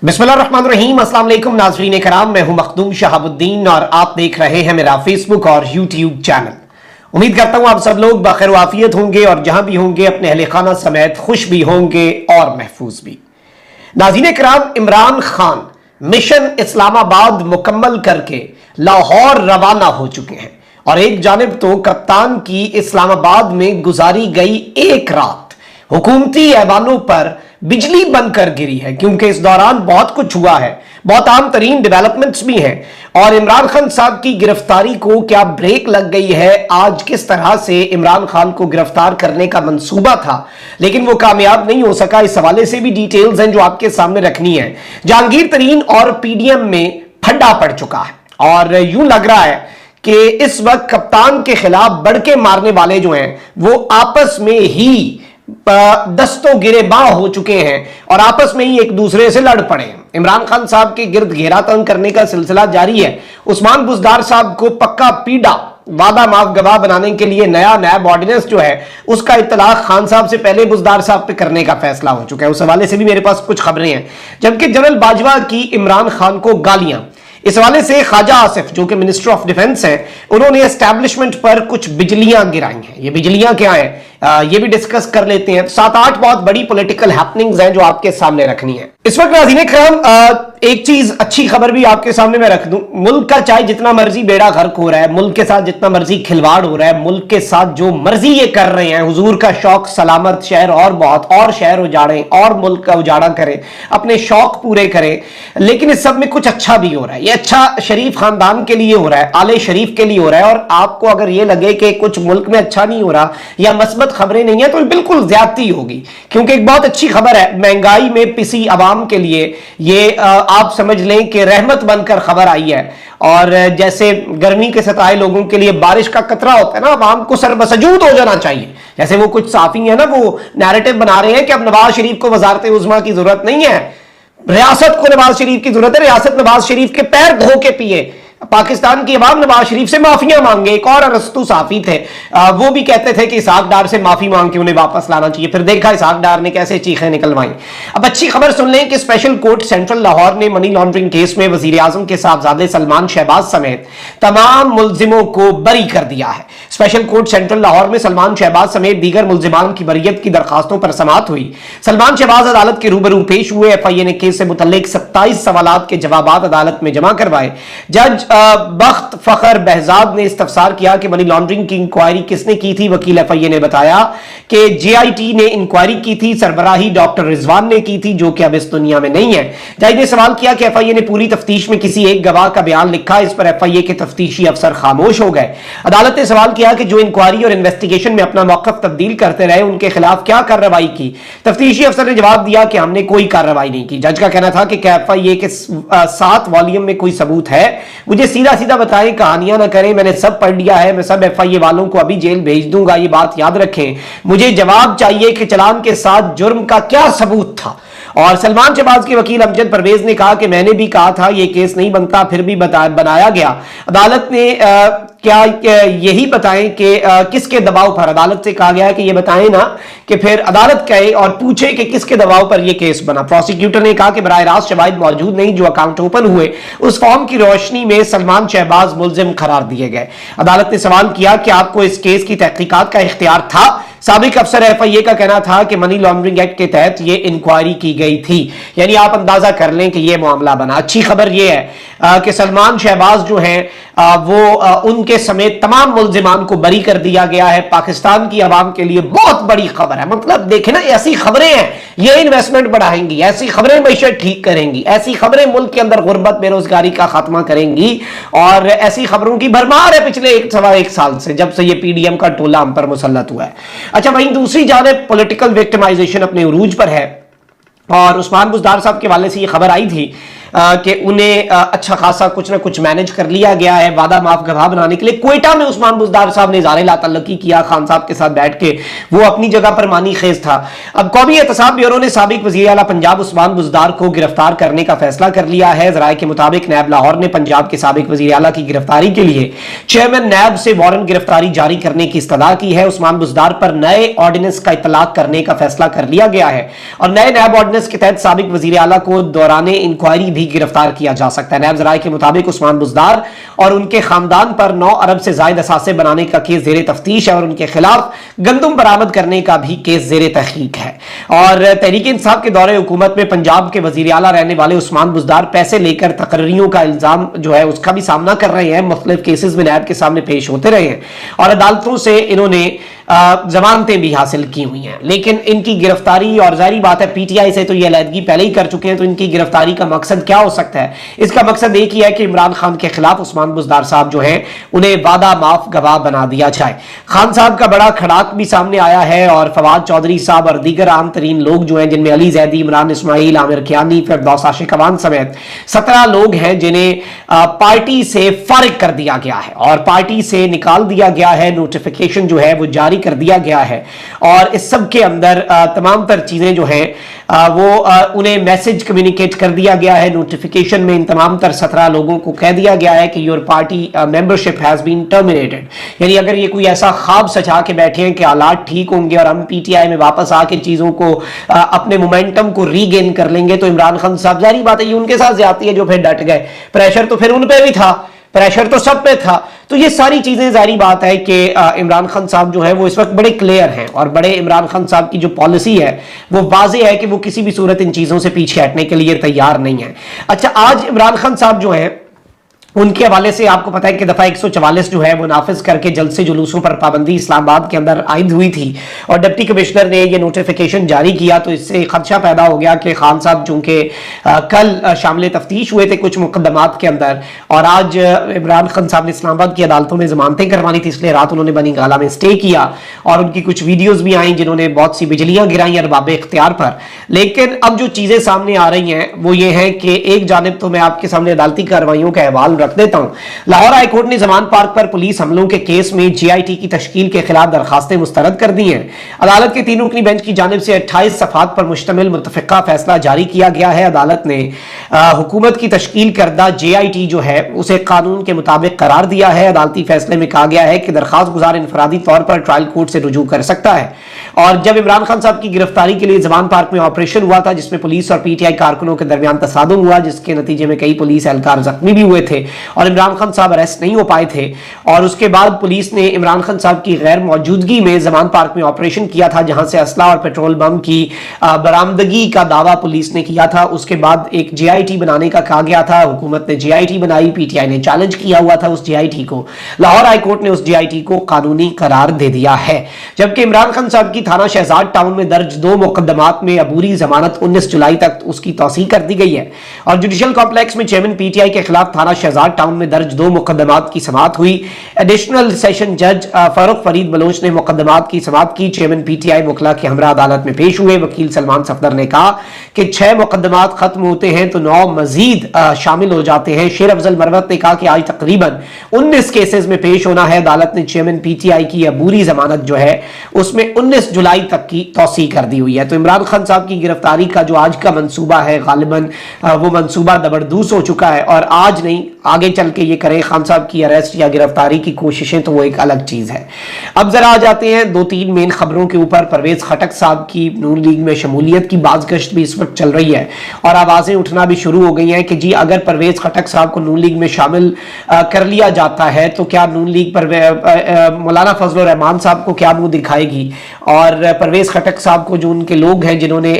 बिस्मिल्लाहिर्रहमानिर्रहीम। अस्सलाम वालेकुम नाज़रीन कराम, मैं हूं मखदूम शहाबुद्दीन और आप देख रहे हैं मेरा फेसबुक और यूट्यूब चैनल। उम्मीद करता हूं आप सब लोग बखैर वाफियत होंगे और जहां भी होंगे अपने अहले खाना समेत खुश भी होंगे और महफूज भी। नाज़रीन कराम, इमरान खान मिशन इस्लामाबाद मुकम्मल करके लाहौर रवाना हो चुके हैं और एक जानिब तो कप्तान की इस्लामाबाद में गुजारी गई एक रात हुकूमती ऐवानों पर बिजली बनकर गिरी है, क्योंकि इस दौरान बहुत कुछ हुआ है, बहुत आम तरीन डेवलपमेंट्स भी हैं। और इमरान खान साहब की गिरफ्तारी को क्या ब्रेक लग गई है? आज किस तरह से इमरान खान को गिरफ्तार करने का मंसूबा था लेकिन वो कामयाब नहीं हो सका, इस हवाले से भी डिटेल्स हैं जो आपके सामने रखनी है। जहांगीर तरीन और पीडीएम में फड्डा पड़ चुका है और यूं लग रहा है कि इस वक्त कप्तान के खिलाफ बढ़के मारने वाले जो हैं वो आपस में ही दस्तों गिरेबां हो चुके हैं और आपस में ही एक दूसरे से लड़ पड़े हैं। इमरान खान साहब के गिर्द घेरा तंग करने का सिलसिला जारी है। उस्मान बुज़दार साहब को पक्का पीड़ा वादा माफ गवाह बनाने के लिए नया नैब ऑर्डिनेंस जो है उसका इत्तलाक खान साहब से पहले बुज़दार साहब पे करने का फैसला हो चुका है। उस हवाले से भी मेरे पास कुछ खबरें हैं। जबकि जनरल बाजवा की इमरान खान को गालियां, इस हवाले से ख्वाजा आसिफ जो कि मिनिस्टर ऑफ डिफेंस हैं, उन्होंने एस्टैब्लिशमेंट पर कुछ बिजलियां गिराई हैं। ये बिजलियां क्या हैं ये भी डिस्कस कर लेते हैं। 7-8 बहुत बड़ी पॉलिटिकल हैपनिंग्स हैं जो आपके सामने रखनी है इस वक्त। नाज़रीन करम, एक चीज अच्छी खबर भी आपके सामने मैं रख दूं। मुल्क का चाहे जितना मर्जी बेड़ा गर्क हो रहा है, मुल्क के साथ जितना मर्जी खिलवाड़ हो रहा है, मुल्क के साथ जो मर्जी ये कर रहे हैं, हुजूर का शौक सलामत शहर और बहुत और शहर उजाड़ें और मुल्क का उजाड़ा करें, अपने शौक पूरे करें, लेकिन इस सब में कुछ अच्छा भी हो रहा है। ये अच्छा शरीफ खानदान के लिए हो रहा है, आले शरीफ के लिए हो रहा है। और आपको अगर ये लगे कि कुछ मुल्क में अच्छा नहीं हो रहा या मस्बत खबरें नहीं है तो बिल्कुल ज्यादती होगी, क्योंकि एक बहुत अच्छी खबर है। महंगाई में पिसी आवाम के लिए ये आप समझ लें कि रहमत बनकर खबर आई है। और जैसे गर्मी के सताए लोगों के लिए बारिश का कतरा होता है ना, आवाम को सरबसजूद हो जाना चाहिए। जैसे वो कुछ साफी है ना, वो नैरेटिव बना रहे हैं कि अब नवाज शरीफ को वजारत उज़्मा की जरूरत नहीं है, रियासत को नवाज शरीफ की जरूरत है, रियासत नवाज शरीफ के पैर धो के पिए। पाकिस्तान की अवाम नवाज शरीफ से माफिया मांगे। एक और अरस्तु साफी थे, वो भी कहते थे कि इसहाक डार से माफी मांग के उन्हें वापस लाना चाहिए। फिर देखा इसहाक डार ने कैसे चीखें निकलवाई। अब अच्छी खबर सुन लें कि स्पेशल कोर्ट सेंट्रल लाहौर ने मनी लॉन्ड्रिंग केस में वजीर आजम के साहबजादे सलमान शहबाज समेत तमाम मुलजिमों को बरी कर दिया है। स्पेशल कोर्ट सेंट्रल लाहौर में सलमान शहबाज समेत दीगर मुलजिमान की बरीयत की दरखास्तों पर समाअत हुई। सलमान शहबाज अदालत के रूबरू पेश हुए। FIA ने केस से मुतल्लिक 27 सवालात के जवाब अदालत में जमा करवाए। जज बख्त फखर बहजाद ने इस्तफसार किया कि मनी लॉन्ड्रिंग की इंक्वायरी किसने की थी। वकील FIA ने बताया कि JIT ने इंक्वायरी की थी, सरबराही डॉक्टर रिजवान ने की थी, जो कि अब इस दुनिया में नहीं है। जज ने सवाल किया कि FIA ने पूरी तफ्तीश में किसी एक गवाह का बयान लिखा। इस पर FIA के तफ्तीशी अफसर खामोश हो गए। अदालत ने सवाल किया कि जो इंक्वायरी और इन्वेस्टिगेशन में अपना मौकफ तब्दील करते रहे उनके खिलाफ क्या कार्रवाई की। तफ्तीशी अफसर ने जवाब दिया कि हमने कोई कार्रवाई नहीं की। जज का कहना था कि FIA के 7 वॉल्यूम में कोई सबूत है, मुझे सीधा बताएं, कहानियां ना करें, मैंने सब पढ़ लिया है, मैं सब FIA वालों को अभी जेल भेज दूंगा। ये बात याद रखें, मुझे जवाब चाहिए कि चालान के साथ जुर्म का क्या सबूत था। और सलमान शहबाज के वकील अमजद परवेज ने कहा कि मैंने भी कहा था ये केस नहीं बनता, फिर भी बनाया गया। अदालत ने क्या यही बताएं कि किसके दबाव पर, अदालत से कहा गया है कि ये बताएं ना कि फिर अदालत कहे और पूछे कि किसके दबाव पर यह केस बना। प्रोसिक्यूटर ने कहा कि बराह रास्त शवाहिद मौजूद नहीं, जो अकाउंट ओपन हुए उस फॉर्म की रोशनी में सलमान शहबाज मुलजिम करार दिए गए। अदालत ने सवाल किया कि आपको इस केस की तहकीकात का इख्तियार था। साबिक अफसर FIA का कहना था कि मनी लॉन्ड्रिंग एक्ट के तहत ये इंक्वायरी की गई थी। यानी आप अंदाजा कर लें कि ये मामला बना। अच्छी खबर ये है कि सलमान शहबाज जो हैं वो उनके समेत तमाम मुलजिमान को बरी कर दिया गया है। पाकिस्तान की आवाम के लिए बहुत बड़ी खबर है। मतलब देखें ना, ऐसी खबरें हैं ये इन्वेस्टमेंट बढ़ाएंगी, ऐसी खबरें मैशत ठीक करेंगी, ऐसी खबरें मुल्क के अंदर गुर्बत बेरोजगारी का खात्मा करेंगी। और ऐसी खबरों की भरमार है पिछले 1 साल से, जब से ये PDM का टोला हम पर मुसल्लत हुआ है। अच्छा, वहीं दूसरी जानिब पॉलिटिकल विक्टिमाइजेशन अपने उरूज पर है और उस्मान बुज़दार साहब के हवाले से ये खबर आई थी कि उन्हें अच्छा खासा कुछ ना कुछ मैनेज कर लिया गया है वादा माफ गवाह बनाने के लिए। क्वेटा में उस्मान बुज़दार साहब ने इज़हार लातल्लुकी किया खान साहब के साथ बैठ के, वो अपनी जगह पर मानी खेज था। अब कौमी एहतसाब ब्यूरो ने साबिक वज़ीर आला पंजाब उस्मान बुज़दार को गिरफ्तार करने का फैसला कर लिया है। ज़राए के मुताबिक नैब लाहौर ने पंजाब के साबिक वज़ीर आला की गिरफ्तारी के लिए चेयरमैन नैब से वारंट गिरफ्तारी जारी करने की इस्तदा की है। उस्मान बुज़दार पर नए ऑर्डिनेंस का इतलाक करने का फैसला कर लिया गया है और नए नैब ऑर्डिनेंस के तहत साबिक वज़ीर आला को दौराने इंक्वायरी भी गिरफ्तार किया जा सकता है। नैब ज़राए के मुताबिक उस्मान बुज़दार और उनके खानदान पर 9 अरब से ज़ायद असासे बनाने का केस ज़ेरे तफ्तीश है और उनके खिलाफ गंदुम बरामद करने का भी केस ज़ेरे तहकीक है। और तहरीक इंसाफ के दौरे हुकूमत में पंजाब के वज़ीर आला रहने वाले उस्मान बुज़दार पैसे लेकर तकर्रियों का इल्जाम जो है उसका भी सामना कर रहे हैं। मुख्तलिफ केसेस में नैब के सामने पेश होते रहे हैं और अदालतों से इन्होंने जमानतें भी हासिल की हुई हैं, लेकिन इनकी गिरफ्तारी, और जाहिर बात है पीटीआई से तो ये अलहदगी पहले ही कर चुके हैं, तो इनकी गिरफ्तारी का मकसद क्या हो सकता है? इसका मकसद एक ही है कि इमरान खान के खिलाफ उस्मान बुज़दार साहब जो है उन्हें वादा माफ गवाह बना दिया जाए। खान साहब का बड़ा खड़ाक भी सामने आया है और फवाद चौधरी साहब और दीगर आम तरीन लोग जो हैं, जिनमें अली जैदी, इमरान इस्माइल, आमिर कियानी, फिरदौस आशिक अवान समेत 17 लोग हैं जिन्हें पार्टी से फारिग कर दिया गया है और पार्टी से निकाल दिया गया है। नोटिफिकेशन जो है वो जारी कर दिया गया है और इस सब के अंदर तमाम तर चीजें जो हैं वो उन्हें मैसेज कम्युनिकेट कर दिया गया है। नोटिफिकेशन में इन तमाम तर 17 लोगों को कह दिया गया है कि your party membership has been terminated. यानी अगर ये कोई ऐसा ख्वाब सजा के बैठे हैं कि हालात ठीक होंगे और हम पीटीआई में वापस आके चीजों को अपने मोमेंटम को रीगेन कर लेंगे, तो इमरान खान साहब, जारी बात है ये उनके साथ ज्यादती है जो फिर डट गए। प्रेशर तो फिर उन पे भी था, प्रेशर तो सब पे था। तो ये सारी चीजें, जारी बात है कि इमरान खान साहब जो है वो इस वक्त बड़े क्लियर हैं और बड़े इमरान खान साहब की जो पॉलिसी है वो वाज़ेह है कि वो किसी भी सूरत इन चीजों से पीछे हटने के लिए तैयार नहीं है। अच्छा, आज इमरान खान साहब जो है उनके हवाले से आपको पता है कि दफा 144 जो है वो नाफिज करके जलसे जुलूसों पर पाबंदी इस्लामाबाद के अंदर आयद हुई थी और डिप्टी कमिश्नर ने ये नोटिफिकेशन जारी किया, तो इससे खदशा पैदा हो गया कि खान साहब चूंकि कल शामिल तफ्तीश हुए थे कुछ मुकदमात के अंदर और आज इमरान खान साहब ने इस्लामाबाद की अदालतों में जमानतें करवानी थी, इसलिए रात उन्होंने बनी गाला में स्टे किया और उनकी कुछ वीडियोज भी आई जिन्होंने बहुत सी बिजलियां गिराई अरबाब इख्तियार पर। लेकिन अब जो चीजें सामने आ रही हैं वो ये है कि एक जानिब तो मैं आपके सामने अदालती कार्रवाइयों का अहवाल रख देता हूं। लाहौर हाई कोर्ट ने जमान पार्क पर पुलिस हमलों के केस में जेआईटी की तश्कील के खिलाफ दरखास्तें मुस्तरद कर दी हैं। अदालत के 3 रुकनी बेंच की जानिब से 28 सफात पर मुश्तमिल मुतफ़िक़ा फैसला जारी किया गया है। अदालत ने हुकूमत की तश्कील करदा जेआईटी जो है उसे कानून के मुताबिक करार दिया है। अदालती फैसले में कहा गया है कि दरखास्त गुजार इनफरादी तौर पर ट्रायल कोर्ट से रुजू कर सकता है। और जब इमरान खान साहब की गिरफ्तारी के लिए जमान पार्क में ऑपरेशन हुआ था जिसमें पुलिस और पीटीआई कारकुनों के दरमियान तसादुम हुआ, जिसके नतीजे में कई पुलिस एहलकार जख्मी भी हुए थे और इमरान खान साहब अरेस्ट नहीं हो पाए थे, और उसके बाद पुलिस ने इमरान खान साहब की गैर मौजूदगी में जमान पार्क में ऑपरेशन किया था जहां से असला और पेट्रोल बम की बरामदगी का दावा पुलिस ने किया था। उसके बाद एक जेआईटी बनाने का कहा गया था, हुकूमत ने जेआईटी बनाई, पीटीआई ने चैलेंज किया हुआ था उस जेआईटी को। लाहौर हाई कोर्ट ने उस जेआईटी को कानूनी करार दे दिया है। जबकि इमरान खान साहब की थाना शहजाद टाउन में दर्ज 2 मुकदमात में अबूरी जमानत 19 जुलाई तक उसकी तौसीह कर दी गई है और जुडिशल कॉम्प्लेक्स में चेयरमैन पीटीआई के खिलाफ थाना शहजाद टाउन में दर्ज 2 मुकदमात की समाअत हुई। एडिशनल सेशन जज फारूक फरीद बलोच ने मुकदमात की समाअत की। चेयरमैन पीटीआई वकला की हमरा अदालत में पेश हुए। वकील सलमान सफदर ने कहा कि 6 मुकदमात खत्म होते हैं तो 9 मजीद शामिल हो जाते हैं। शेर अफजल मरवत ने कहा कि आज तकरीबन 19 केसेस में पेश होना है। अदालत ने चेयरमैन पीटीआई की अबूरी जमानत जो है उसमें 19 जुलाई तक की तौसीह कर दी हुई है। तो इमरान खान साहब की गिरफ्तारी का जो आज का मंसूबा है गालिबन वो मंसूबा दबरदूस हो चुका है और आज नहीं आगे चल के ये करें खान साहब की अरेस्ट या गिरफ्तारी की कोशिशें तो वो एक अलग चीज है। अब जरा आ जाते हैं 2-3 मेन खबरों के ऊपर। परवेज खटक साहब की नून लीग में शमूलियत की बाज़गश्त भी इस वक्त चल रही है और आवाजें उठना भी शुरू हो गई हैं कि जी अगर परवेज खटक साहब को नून लीग में शामिल कर लिया जाता है तो क्या नून लीग पर मौलाना फजल रहमान साहब को क्या मुंह दिखाएगी और परवेज खटक साहब को जो उनके लोग हैं जिन्होंने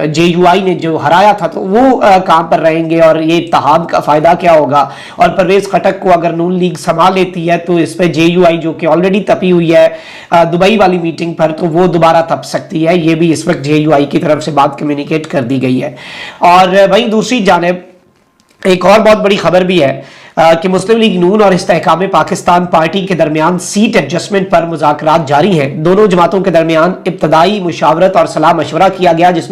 जेयूआई ने जो हराया था तो वो कहां पर रहेंगे और ये इत्तेहाद का फायदा क्या होगा। और परवेज खटक को अगर नून लीग संभाल लेती है तो इस पे जेयूआई जो कि ऑलरेडी तपी हुई है दुबई वाली मीटिंग पर तो वो दोबारा तप सकती है। ये भी इस वक्त जेयूआई की तरफ से बात कम्युनिकेट कर दी गई है। और वहीं दूसरी जानिब एक और बहुत बड़ी खबर भी है। کہ مسلم لیگ نون اور استحکام پاکستان پارٹی کے درمیان سیٹ ایڈجسٹمنٹ پر مذاکرات جاری ہیں۔ دونوں جماعتوں کے درمیان ابتدائی مشاورت اور صلاح مشورہ کیا گیا، جس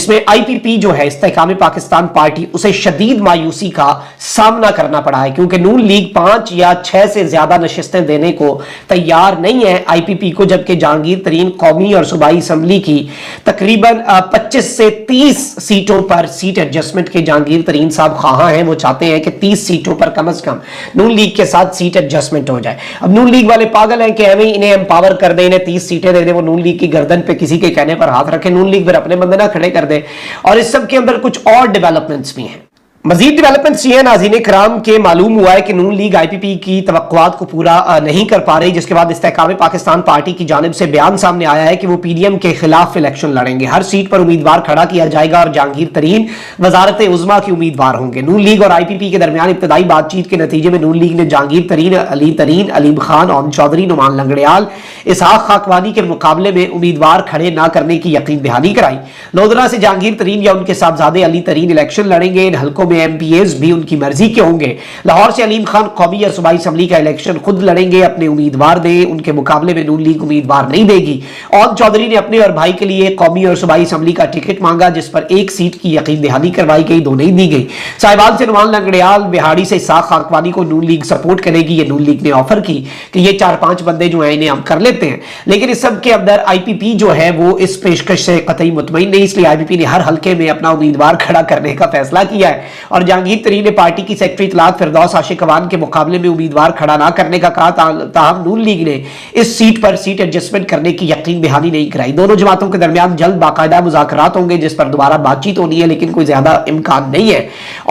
میں آئی پی پی جو ہے استحکام پاکستان پارٹی اسے شدید مایوسی کا سامنا کرنا پڑا ہے، کیونکہ نون لیگ 5 یا 6 سے زیادہ نشستیں دینے کو تیار نہیں ہے آئی پی پی کو، جبکہ جہانگیر ترین قومی اور صوبائی اسمبلی کی تقریباً 25 سے 30 سیٹوں پر سیٹ ایڈجسٹمنٹ کے جہانگیر ترین صاحب خواہاں ہیں۔ وہ چاہتے ہیں کہ 30 سیٹوں پر کم از کم نون لیگ کے ساتھ سیٹ ایڈجسٹمنٹ ہو جائے۔ اب نون لیگ والے پاگل ہیں کہ انہیں امپاور کر دیں، انہیں 30 سیٹیں دے دیں، وہ نون لیگ کی گردن پہ کسی کے کہنے پر ہاتھ رکھے، نون لیگ پھر اپنے بندے نہ کھڑے کر دے۔ اور اس سب کے اندر کچھ اور ڈیولپمنٹس بھی ہیں، مزید ڈیولپمنٹس یہ ہیں ناظرین کرام کہ معلوم ہوا ہے کہ نون لیگ آئی پی پی کی توقعات کو پورا نہیں کر پا رہی، جس کے بعد استحکام پاکستان پارٹی کی جانب سے بیان سامنے آیا ہے کہ وہ پی ڈی ایم کے خلاف الیکشن لڑیں گے، ہر سیٹ پر امیدوار کھڑا کیا جائے گا اور جہانگیر ترین وزارت عظمیٰ کی امیدوار ہوں گے۔ نون لیگ اور آئی پی پی کے درمیان ابتدائی بات چیت کے نتیجے میں نون لیگ نے جہانگیر ترین، علیم خان، اوم چودھری، نعمان لنگڑیال، اسحاق خاکوانی کے مقابلے میں امیدوار کھڑے نہ کرنے کی یقین دہانی کرائی۔ لودھرا سے جہانگیر ترین یا ان کے صاحبزادے علی ترین الیکشن لڑیں گے، ان حلقوں میں ایم پی ایز بھی ان کی مرضی کے ہوں گے۔ لاہور سے علیم خان قومی اور صوبائی اسمبلی کا الیکشن خود لڑیں گے، اپنے امیدوار دیں، ان کے مقابلے میں نون لیگ امیدوار نہیں دے گی۔ اوم چودھری نے اپنے اور بھائی کے لیے قومی اور صوبائی اسمبلی کا ٹکٹ مانگا، جس پر 1 سیٹ کی یقین دہانی کروائی گئی، 2 نہیں دی گئی۔ صاحبان سے نعمان لنگڑیال، بہاڑی سے اسحاق خاکوانی کو نون لیگ سپورٹ کرے گی، یہ نون لیگ نے آفر کی کہ یہ 4-5 بندے جو ہیں انہیں ہم کر لیتے ہیں، لیکن اس سب کے اندر آئی پی پی جو ہے وہ اس پیشکش سے قطعی مطمئن نہیں، اس لیے آئی پی پی نے ہر حلقے میں اپنا امیدوار کھڑا کرنے کا فیصلہ کیا ہے اور جہانگیر ترین نے پارٹی کی سیکرٹری اطلاعات فردوس عاشق اوان کے مقابلے میں امیدوار کھڑا نہ کرنے کا کہا، تاہم نون لیگ نے اس سیٹ پر سیٹ ایڈجسٹمنٹ کرنے کی یقین دہانی نہیں کرائی۔ دونوں جماعتوں کے درمیان جلد باقاعدہ مذاکرات ہوں گے، جس پر دوبارہ بات چیت ہونی ہے، لیکن کوئی زیادہ امکان نہیں ہے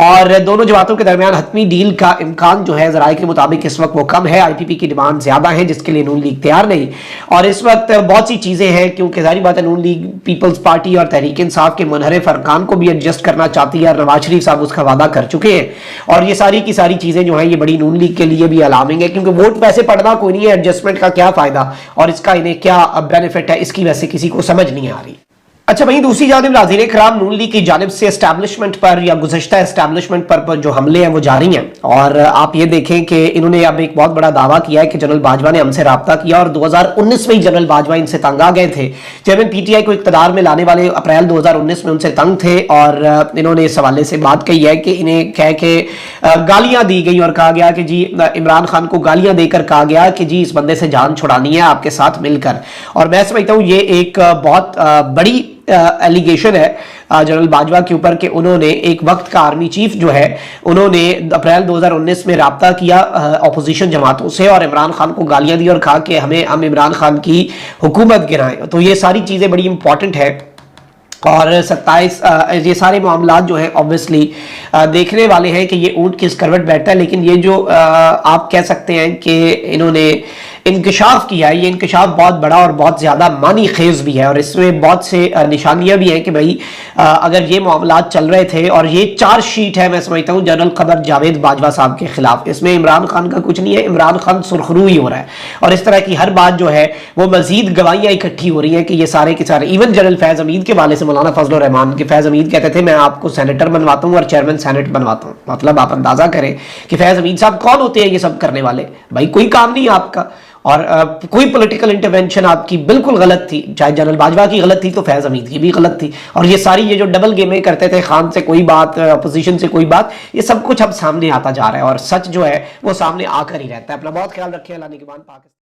اور دونوں جماعتوں کے درمیان حتمی ڈیل کا امکان جو ہے ذرائع کے مطابق اس وقت وہ کم ہے۔ آئی پی پی کی ڈیمانڈ زیادہ ہے، جس کے لیے نون لیگ تیار نہیں، اور اس وقت بہت سی چیزیں ہیں، کیونکہ ظاہری بات ہے نون لیگ پیپلز پارٹی اور تحریک انصاف کے منحرف ارکان کو بھی ایڈجسٹ کرنا چاہتی ہے، اور نواز شریف صاحب اس کا وعدہ کر چکے ہیں، اور یہ ساری کی ساری چیزیں جو ہیں یہ بڑی نون لیگ کے لیے بھی الارمنگ ہے، کیونکہ ووٹ پیسے پڑنا کوئی نہیں ہے، ایڈجسٹمنٹ کا کیا فائدہ اور اس کا انہیں کیا بینیفٹ ہے، اس کی ویسے کسی کو سمجھ نہیں آ رہی۔ اچھا بھائی، دوسری جانب ناظرین کرام، نون لیگ کی جانب سے اسٹیبلشمنٹ پر یا گزشتہ اسٹیبلشمنٹ پر جو حملے ہیں وہ جاری ہیں، اور آپ یہ دیکھیں کہ انہوں نے اب ایک بہت بڑا دعویٰ کیا ہے کہ جنرل باجوہ نے ہم سے رابطہ کیا، اور 2019 میں ہی جنرل باجوہ ان سے تنگ آ گئے تھے۔ چیئرمین پی ٹی آئی کو اقتدار میں لانے والے اپریل 2019 میں ان سے تنگ تھے، اور انہوں نے اس حوالے سے بات کہی ہے کہ انہیں کہہ کے گالیاں دی گئی اور کہا گیا کہ جی عمران خان کو گالیاں دے کر کہا گیا کہ جی اس بندے سے جان چھڑانی ہے آپ کے ساتھ مل کر، اور میں سمجھتا ہوں یہ ایک بہت بڑی ایلیگیشن ہے جنرل باجوہ کے اوپر کہ انہوں نے ایک وقت کا آرمی چیف جو ہے انہوں نے اپریل 2019 میں رابطہ کیا اپوزیشن جماعتوں سے اور عمران خان کو گالیاں دی اور کہا کہ ہم عمران خان کی حکومت گرائیں۔ تو یہ ساری چیزیں بڑی امپورٹنٹ ہے، اور 27 یہ سارے معاملات جو ہیں obviously دیکھنے والے ہیں کہ یہ اونٹ کس کروٹ بیٹھا ہے، لیکن یہ جو آپ کہہ سکتے ہیں کہ انہوں نے انکشاف کیا ہے، یہ انکشاف بہت بڑا اور بہت زیادہ معنی خیز بھی ہے، اور اس میں بہت سے نشانیاں بھی ہیں کہ بھائی اگر یہ معاملات چل رہے تھے، اور یہ چارج شیٹ ہے میں سمجھتا ہوں جنرل قمر جاوید باجوہ صاحب کے خلاف، اس میں عمران خان کا کچھ نہیں ہے، عمران خان سرخرو ہی ہو رہا ہے، اور اس طرح کی ہر بات جو ہے وہ مزید گواہیاں اکٹھی ہو رہی ہیں کہ یہ سارے کے سارے، ایون جنرل فیض حمید کے والے سے مولانا فضل الرحمان کے فیض حمید کہتے تھے میں آپ کو سینیٹر بنواتا ہوں اور چیئرمین سینٹ بنواتا ہوں، مطلب آپ اندازہ کریں کہ فیض حمید صاحب کون ہوتے ہیں یہ سب کرنے والے، بھائی کوئی کام نہیں آپ کا، اور کوئی پولیٹیکل انٹرونشن آپ کی بالکل غلط تھی، چاہے جنرل باجوہ کی غلط تھی تو فیض حمید کی بھی غلط تھی، اور یہ ساری یہ جو ڈبل گیمیں کرتے تھے، خان سے کوئی بات، اپوزیشن سے کوئی بات، یہ سب کچھ اب سامنے آتا جا رہا ہے، اور سچ جو ہے وہ سامنے آ کر ہی رہتا ہے۔ اپنا بہت خیال رکھیں، اللہ نگہبان پاکستان۔